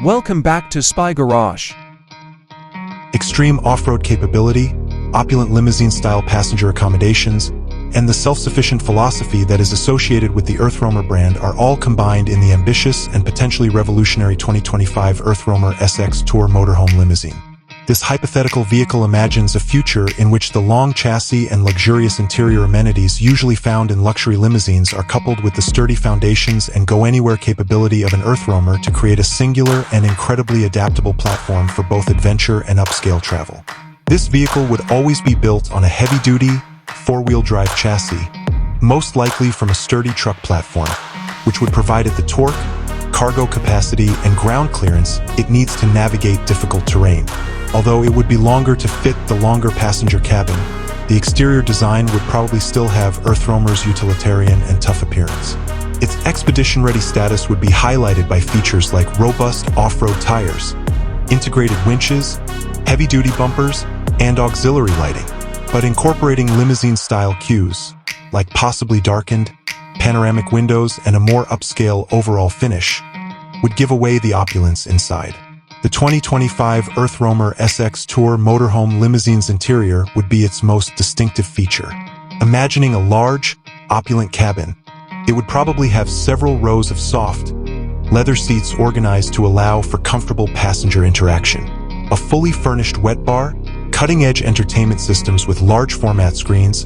Welcome back to Spy Garage. Extreme off-road capability, opulent limousine-style passenger accommodations, and the self-sufficient philosophy that is associated with the EarthRoamer brand are all combined in the ambitious and potentially revolutionary 2025 EarthRoamer SX Tour Motorhome Limousine. This hypothetical vehicle imagines a future in which the long chassis and luxurious interior amenities usually found in luxury limousines are coupled with the sturdy foundations and go-anywhere capability of an EarthRoamer to create a singular and incredibly adaptable platform for both adventure and upscale travel. This vehicle would always be built on a heavy-duty, four-wheel drive chassis, most likely from a sturdy truck platform, which would provide it the torque, cargo capacity, and ground clearance it needs to navigate difficult terrain. Although it would be longer to fit the longer passenger cabin, the exterior design would probably still have EarthRoamer's utilitarian and tough appearance. Its expedition-ready status would be highlighted by features like robust off-road tires, integrated winches, heavy-duty bumpers, and auxiliary lighting, but incorporating limousine-style cues, like possibly darkened, panoramic windows and a more upscale overall finish, would give away the opulence inside. The 2025 EarthRoamer SX Tour Motorhome Limousine's interior would be its most distinctive feature. Imagining a large, opulent cabin, it would probably have several rows of soft, leather seats organized to allow for comfortable passenger interaction, a fully furnished wet bar, cutting-edge entertainment systems with large format screens,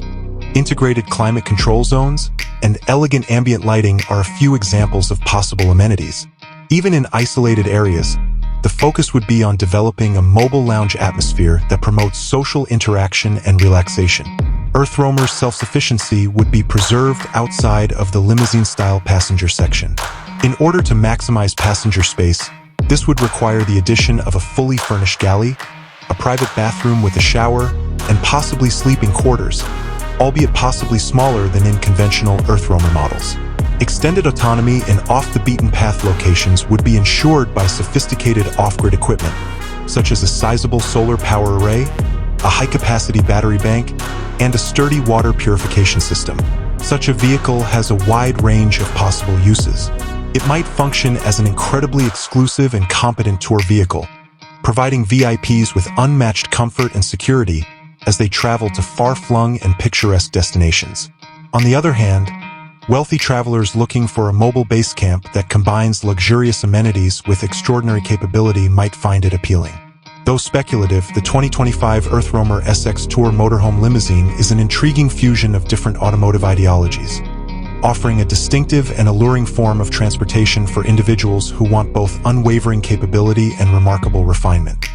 integrated climate control zones, and elegant ambient lighting are a few examples of possible amenities. Even in isolated areas, the focus would be on developing a mobile lounge atmosphere that promotes social interaction and relaxation. EarthRoamer's self-sufficiency would be preserved outside of the limousine-style passenger section. In order to maximize passenger space, this would require the addition of a fully furnished galley, a private bathroom with a shower, and possibly sleeping quarters, albeit possibly smaller than in conventional EarthRoamer models. Extended autonomy in off-the-beaten-path locations would be ensured by sophisticated off-grid equipment, such as a sizable solar power array, a high-capacity battery bank, and a sturdy water purification system. Such a vehicle has a wide range of possible uses. It might function as an incredibly exclusive and competent tour vehicle, providing VIPs with unmatched comfort and security as they travel to far-flung and picturesque destinations. On the other hand, wealthy travelers looking for a mobile base camp that combines luxurious amenities with extraordinary capability might find it appealing. Though speculative, the 2025 EarthRoamer SX Tour Motorhome Limousine is an intriguing fusion of different automotive ideologies, offering a distinctive and alluring form of transportation for individuals who want both unwavering capability and remarkable refinement.